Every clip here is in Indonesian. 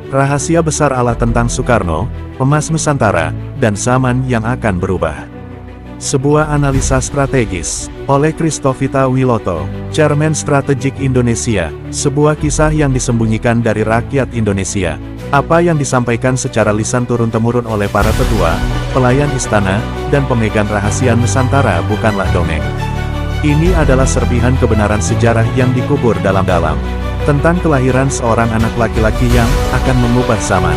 Rahasia besar Allah tentang Soekarno, Emas Nusantara, dan zaman yang akan berubah. Sebuah analisa strategis, oleh Christovita Wiloto, Chairman Strategik Indonesia, sebuah kisah yang disembunyikan dari rakyat Indonesia. Apa yang disampaikan secara lisan turun-temurun oleh para tetua, pelayan istana, dan pemegang rahasia Nusantara bukanlah dongeng. Ini adalah serpihan kebenaran sejarah yang dikubur dalam-dalam. Tentang kelahiran seorang anak laki-laki yang akan mengubah zaman.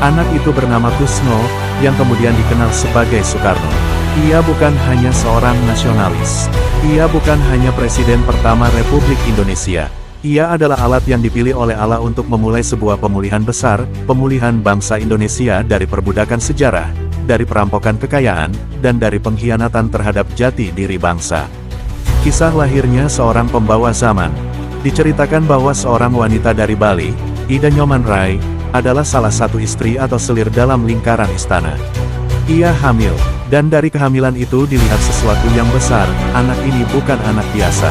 Anak itu bernama Kusno, yang kemudian dikenal sebagai Soekarno. Ia bukan hanya seorang nasionalis. Ia bukan hanya presiden pertama Republik Indonesia. Ia adalah alat yang dipilih oleh Allah untuk memulai sebuah pemulihan besar, pemulihan bangsa Indonesia dari perbudakan sejarah, dari perampokan kekayaan, dan dari pengkhianatan terhadap jati diri bangsa. Kisah lahirnya seorang pembawa zaman. Diceritakan bahwa seorang wanita dari Bali, Ida Nyoman Rai, adalah salah satu istri atau selir dalam lingkaran istana. Ia hamil, dan dari kehamilan itu dilihat sesuatu yang besar. Anak ini bukan anak biasa.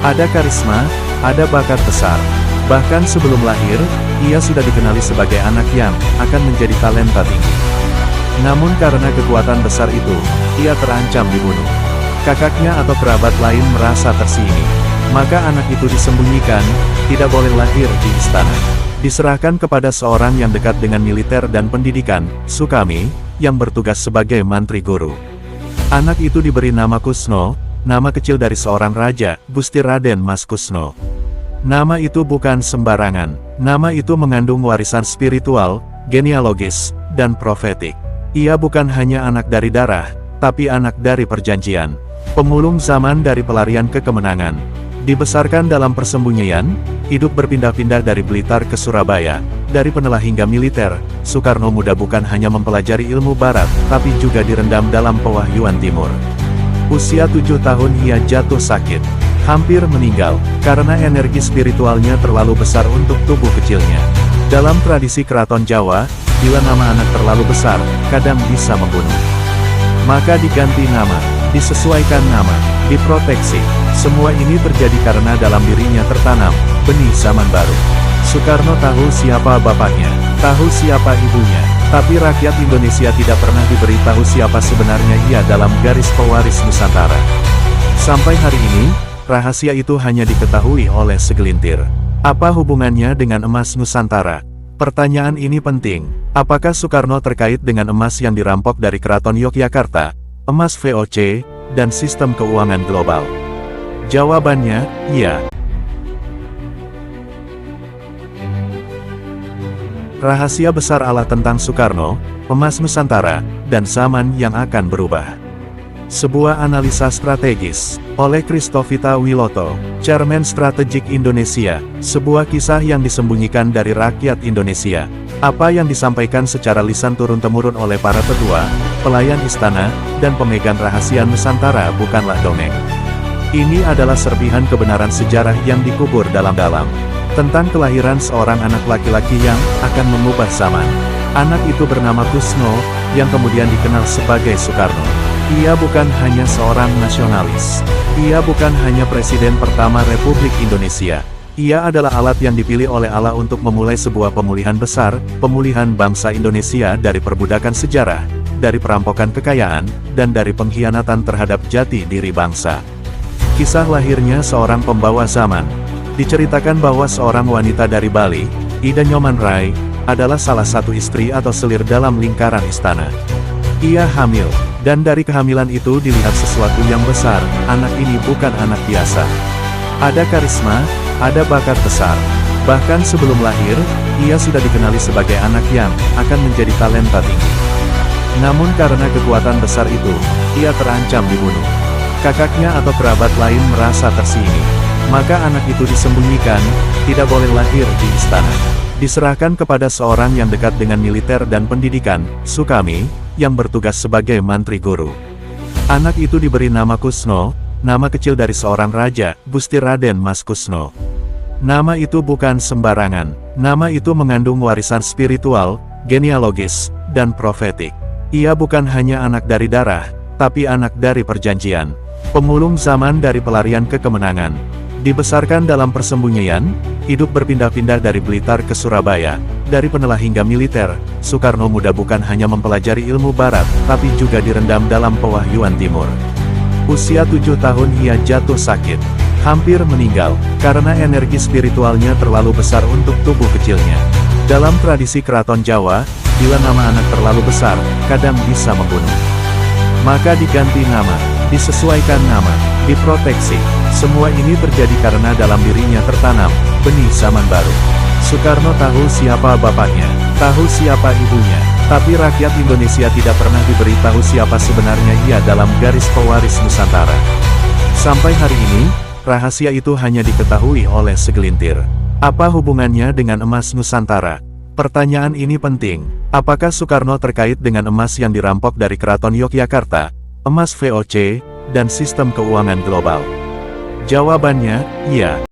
Ada karisma, ada bakat besar. Bahkan sebelum lahir, ia sudah dikenali sebagai anak yang akan menjadi talenta tinggi. Namun karena kekuatan besar itu, ia terancam dibunuh. Kakaknya atau kerabat lain merasa tersinggung. Maka anak itu disembunyikan, tidak boleh lahir di istana. Diserahkan kepada seorang yang dekat dengan militer dan pendidikan, Sukami, yang bertugas sebagai mantri guru. Anak itu diberi nama Kusno, nama kecil dari seorang raja, Gusti Raden Mas Kusno. Nama itu bukan sembarangan. Nama itu mengandung warisan spiritual, genealogis, dan profetik. Ia bukan hanya anak dari darah, tapi anak dari perjanjian. Pemulung zaman dari pelarian ke kemenangan. Dibesarkan dalam persembunyian, hidup berpindah-pindah dari Blitar ke Surabaya, dari penelah hingga militer. Soekarno muda bukan hanya mempelajari ilmu barat, tapi juga direndam dalam pewahyuan timur. Usia 7 tahun ia jatuh sakit, hampir meninggal, karena energi spiritualnya terlalu besar untuk tubuh kecilnya. Dalam tradisi keraton Jawa, bila nama anak terlalu besar, kadang bisa membunuh. Maka diganti nama, disesuaikan nama, diproteksi. Semua ini terjadi karena dalam dirinya tertanam benih zaman baru. Soekarno tahu siapa bapaknya, tahu siapa ibunya, tapi rakyat Indonesia tidak pernah diberitahu siapa sebenarnya ia dalam garis pewaris Nusantara. Sampai hari ini, rahasia itu hanya diketahui oleh segelintir. Apa hubungannya dengan emas Nusantara? Pertanyaan ini penting. Apakah Soekarno terkait dengan emas yang dirampok dari Keraton Yogyakarta, emas VOC, dan sistem keuangan global? Jawabannya, iya. Rahasia besar Allah tentang Soekarno, Emas Nusantara, dan zaman yang akan berubah. Sebuah analisa strategis, oleh Christovita Wiloto, Chairman Strategik Indonesia, sebuah kisah yang disembunyikan dari rakyat Indonesia. Apa yang disampaikan secara lisan turun-temurun oleh para tetua, pelayan istana, dan pemegang rahasia Nusantara bukanlah dongeng. Ini adalah serpihan kebenaran sejarah yang dikubur dalam-dalam. Tentang kelahiran seorang anak laki-laki yang akan mengubah zaman. Anak itu bernama Kusno, yang kemudian dikenal sebagai Soekarno. Ia bukan hanya seorang nasionalis. Ia bukan hanya presiden pertama Republik Indonesia. Ia adalah alat yang dipilih oleh Allah untuk memulai sebuah pemulihan besar, pemulihan bangsa Indonesia dari perbudakan sejarah, dari perampokan kekayaan, dan dari pengkhianatan terhadap jati diri bangsa. Kisah lahirnya seorang pembawa zaman. Diceritakan bahwa seorang wanita dari Bali, Ida Nyoman Rai, adalah salah satu istri atau selir dalam lingkaran istana. Ia hamil, dan dari kehamilan itu dilihat sesuatu yang besar. Anak ini bukan anak biasa. Ada karisma, ada bakat besar. Bahkan sebelum lahir, ia sudah dikenali sebagai anak yang akan menjadi talenta tinggi. Namun karena kekuatan besar itu, ia terancam dibunuh. Kakaknya atau kerabat lain merasa tersinggung. Maka anak itu disembunyikan, tidak boleh lahir di istana. Diserahkan kepada seorang yang dekat dengan militer dan pendidikan, Sukami, yang bertugas sebagai mantri guru. Anak itu diberi nama Kusno, nama kecil dari seorang raja, Gusti Raden Mas Kusno. Nama itu bukan sembarangan. Nama itu mengandung warisan spiritual, genealogis, dan profetik. Ia bukan hanya anak dari darah, tapi anak dari perjanjian. Pemulung zaman dari pelarian ke kemenangan. Dibesarkan dalam persembunyian, hidup berpindah-pindah dari Blitar ke Surabaya, Dari penelah hingga militer, Soekarno Muda bukan hanya mempelajari ilmu barat, tapi juga direndam dalam pewahyuan timur. Usia 7 tahun ia jatuh sakit, hampir meninggal, karena energi spiritualnya terlalu besar untuk tubuh kecilnya. Dalam tradisi keraton Jawa, bila nama anak terlalu besar, kadang bisa membunuh. Maka diganti nama, disesuaikan nama, diproteksi. Semua ini terjadi karena dalam dirinya tertanam benih zaman baru. Soekarno tahu siapa bapaknya, tahu siapa ibunya, tapi rakyat Indonesia tidak pernah diberitahu siapa sebenarnya ia dalam garis pewaris Nusantara. Sampai hari ini, rahasia itu hanya diketahui oleh segelintir. Apa hubungannya dengan emas Nusantara? Pertanyaan ini penting. Apakah Soekarno terkait dengan emas yang dirampok dari Keraton Yogyakarta, emas VOC, dan sistem keuangan global? Jawabannya, iya.